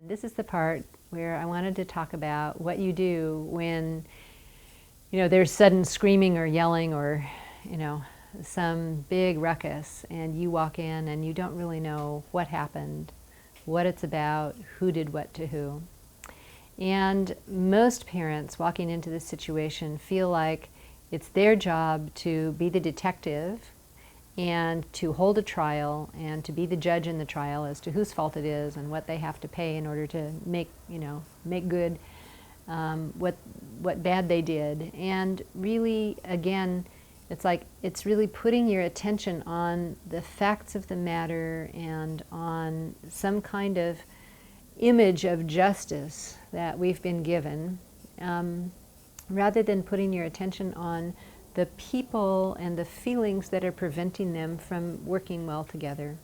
This is the part where I wanted to talk about what you do when, there's sudden screaming or yelling or, some big ruckus, and you walk in and you don't really know what happened, what it's about, who did what to who. And most parents walking into this situation feel like it's their job to be the detective and to hold a trial and to be the judge in the trial as to whose fault it is and what they have to pay in order to make good what bad they did. And really, again, it's really putting your attention on the facts of the matter and on some kind of image of justice that we've been given, rather than putting your attention on the people and the feelings that are preventing them from working well together.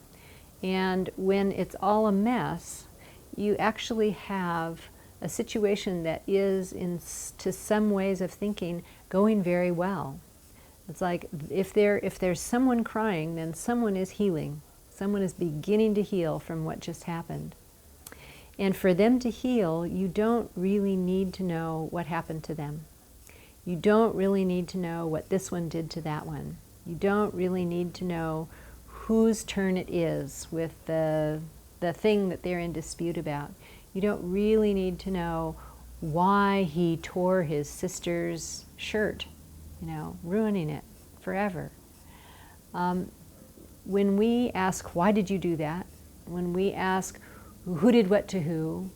And when it's all a mess, you actually have a situation that is, to some ways of thinking, going very well. It's like if there's someone crying, then someone is healing. Someone is beginning to heal from what just happened. And for them to heal, you don't really need to know what happened to them. You don't really need to know what this one did to that one. You don't really need to know whose turn it is with the thing that they're in dispute about. You don't really need to know why he tore his sister's shirt, ruining it forever. When we ask, why did you do that? When we ask, who did what to who?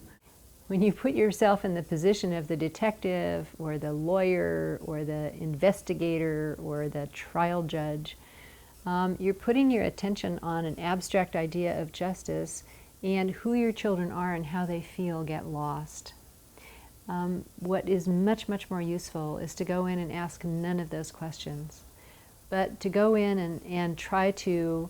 When you put yourself in the position of the detective or the lawyer or the investigator or the trial judge, you're putting your attention on an abstract idea of justice, and who your children are and how they feel get lost. What is much, much more useful is to go in and ask none of those questions, but to go in and try to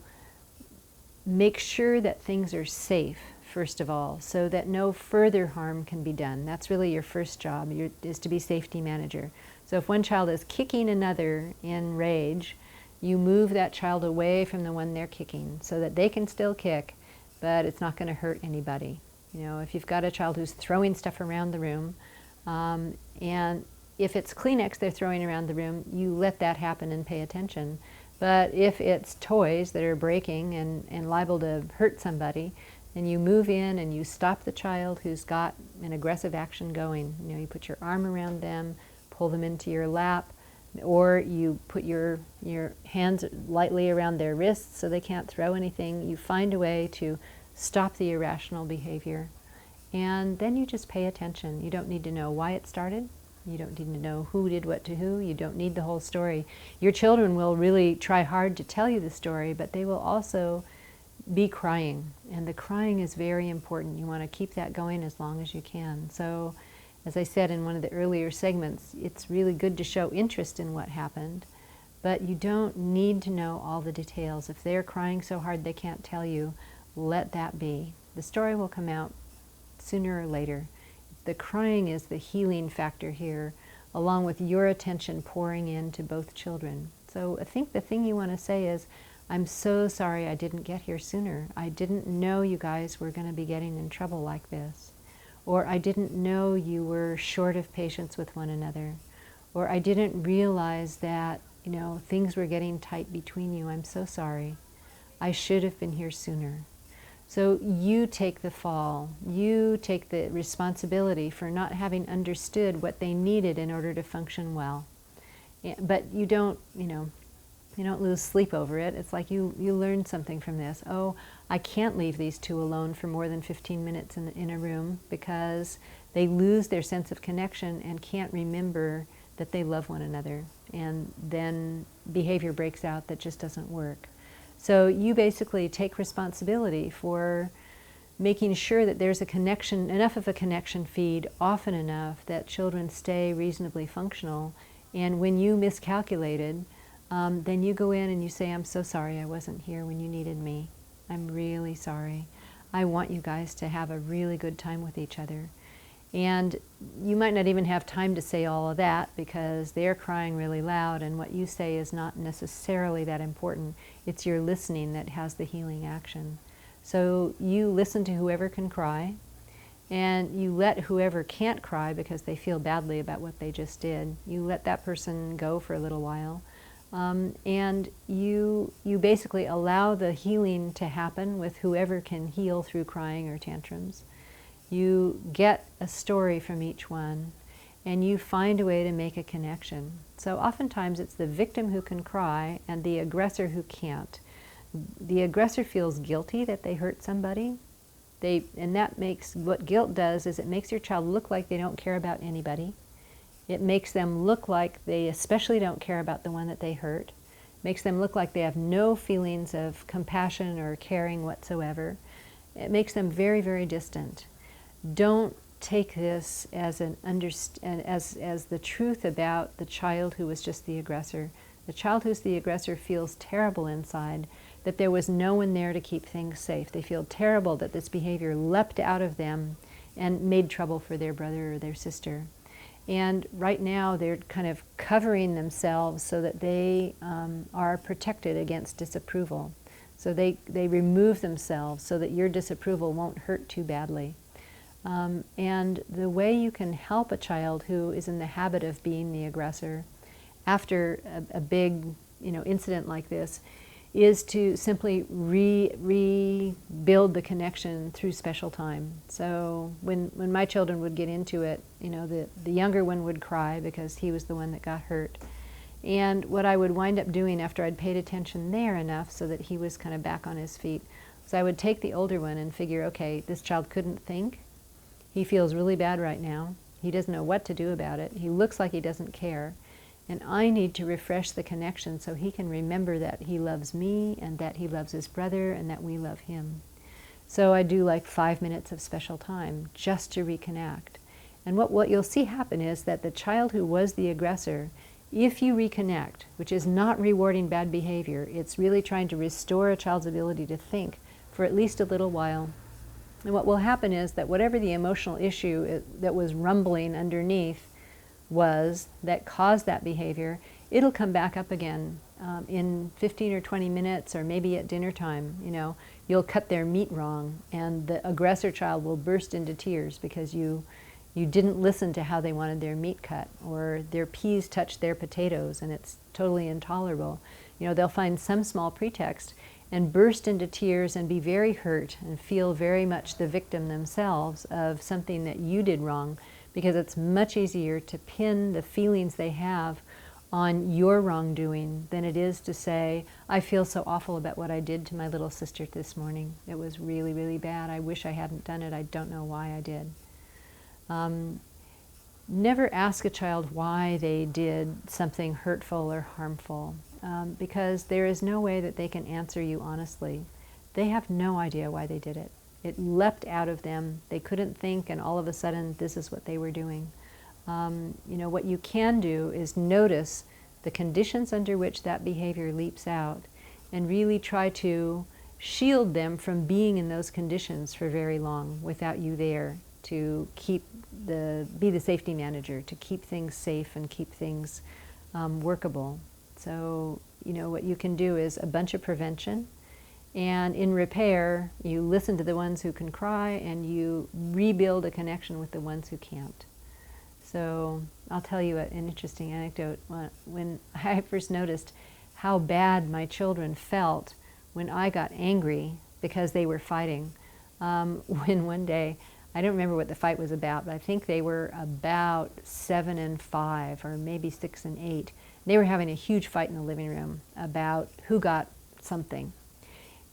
make sure that things are safe, first of all, so that no further harm can be done. That's really your first job, is to be safety manager. So if one child is kicking another in rage, you move that child away from the one they're kicking so that they can still kick, but it's not going to hurt anybody. If you've got a child who's throwing stuff around the room, and if it's Kleenex they're throwing around the room, you let that happen and pay attention. But if it's toys that are breaking and liable to hurt somebody, then you move in and you stop the child who's got an aggressive action going. You put your arm around them, pull them into your lap, or you put your hands lightly around their wrists so they can't throw anything. You find a way to stop the irrational behavior. And then you just pay attention. You don't need to know why it started. You don't need to know who did what to who. You don't need the whole story. Your children will really try hard to tell you the story, but they will also be crying. And the crying is very important. You want to keep that going as long as you can. So, as I said in one of the earlier segments, it's really good to show interest in what happened, but you don't need to know all the details. If they're crying so hard they can't tell you, let that be. The story will come out sooner or later. The crying is the healing factor here, along with your attention pouring into both children. So I think the thing you want to say is, I'm so sorry I didn't get here sooner. I didn't know you guys were going to be getting in trouble like this. Or I didn't know you were short of patience with one another. Or I didn't realize that, things were getting tight between you. I'm so sorry. I should have been here sooner. So you take the fall. You take the responsibility for not having understood what they needed in order to function well. But you don't lose sleep over it. It's like you learned something from this. Oh, I can't leave these two alone for more than 15 minutes in a room because they lose their sense of connection and can't remember that they love one another. And then behavior breaks out that just doesn't work. So you basically take responsibility for making sure that there's a connection, enough of a connection feed often enough that children stay reasonably functional. And when you miscalculated, then you go in and you say, I'm so sorry I wasn't here when you needed me. I'm really sorry. I want you guys to have a really good time with each other. And you might not even have time to say all of that because they're crying really loud, and what you say is not necessarily that important. It's your listening that has the healing action. So you listen to whoever can cry, And you let whoever can't cry because they feel badly about what they just did, you let that person go for a little while. And you basically allow the healing to happen with whoever can heal through crying or tantrums. You get a story from each one, and you find a way to make a connection. So oftentimes it's the victim who can cry and the aggressor who can't. The aggressor feels guilty that they hurt somebody. And that makes, what guilt does is it makes your child look like they don't care about anybody. It makes them look like they especially don't care about the one that they hurt. It makes them look like they have no feelings of compassion or caring whatsoever. It makes them very, very distant. Don't take this as as the truth about the child who was just the aggressor. The child who's the aggressor feels terrible inside, that there was no one there to keep things safe. They feel terrible that this behavior leapt out of them and made trouble for their brother or their sister. And right now they're kind of covering themselves so that they are protected against disapproval. So they remove themselves so that your disapproval won't hurt too badly. And the way you can help a child who is in the habit of being the aggressor after a big incident like this is to simply rebuild the connection through special time. So when my children would get into it, the younger one would cry because he was the one that got hurt. And what I would wind up doing after I'd paid attention there enough so that he was kind of back on his feet, was I would take the older one and figure, okay, this child couldn't think. He feels really bad right now. He doesn't know what to do about it. He looks like he doesn't care. And I need to refresh the connection so he can remember that he loves me and that he loves his brother and that we love him. So I do like 5 minutes of special time just to reconnect. And what you'll see happen is that the child who was the aggressor, if you reconnect, which is not rewarding bad behavior, it's really trying to restore a child's ability to think for at least a little while. And what will happen is that whatever the emotional issue that was rumbling underneath was that caused that behavior, it'll come back up again in 15 or 20 minutes or maybe at dinner time. You'll cut their meat wrong and the aggressor child will burst into tears because you didn't listen to how they wanted their meat cut, or their peas touched their potatoes and it's totally intolerable. They'll find some small pretext and burst into tears and be very hurt and feel very much the victim themselves of something that you did wrong, because it's much easier to pin the feelings they have on your wrongdoing than it is to say, I feel so awful about what I did to my little sister this morning. It was really, really bad. I wish I hadn't done it. I don't know why I did. Never ask a child why they did something hurtful or harmful, because there is no way that they can answer you honestly. They have no idea why they did it. It leapt out of them. They couldn't think, and all of a sudden, this is what they were doing. What you can do is notice the conditions under which that behavior leaps out, and really try to shield them from being in those conditions for very long without you there to be the safety manager, to keep things safe and keep things workable. So, what you can do is a bunch of prevention. And in repair, you listen to the ones who can cry and you rebuild a connection with the ones who can't. So I'll tell you an interesting anecdote. When I first noticed how bad my children felt when I got angry because they were fighting, when one day, I don't remember what the fight was about, but I think they were about 7 and 5 or maybe 6 and 8. They were having a huge fight in the living room about who got something.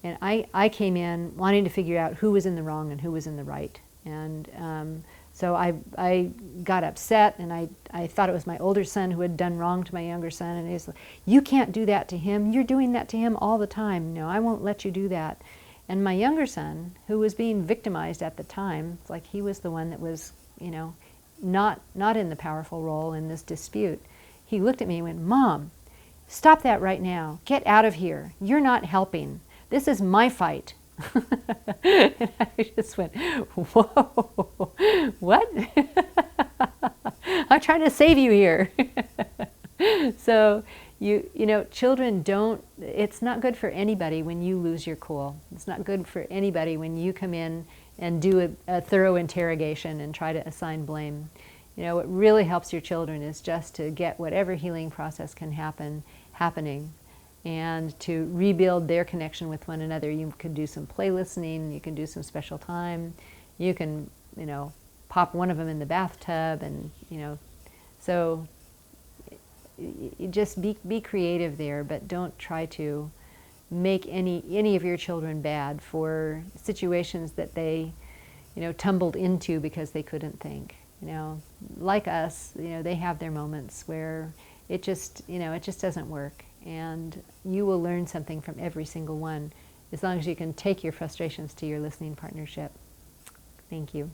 And I came in wanting to figure out who was in the wrong and who was in the right. And so I got upset, and I thought it was my older son who had done wrong to my younger son. And he was like, you can't do that to him. You're doing that to him all the time. No, I won't let you do that. And my younger son, who was being victimized at the time, it's like he was the one that was, not in the powerful role in this dispute. He looked at me and went, Mom, stop that right now. Get out of here. You're not helping. This is my fight. And I just went, whoa, what? I'm trying to save you here. So, children it's not good for anybody when you lose your cool. It's not good for anybody when you come in and do a thorough interrogation and try to assign blame. What really helps your children is just to get whatever healing process can happening, and to rebuild their connection with one another. You can do some play listening, you can do some special time, you can, pop one of them in the bathtub, and, so you just be creative there, but don't try to make any of your children bad for situations that they, tumbled into because they couldn't think. Like us, they have their moments where it just doesn't work, and you will learn something from every single one, as long as you can take your frustrations to your listening partnership. Thank you.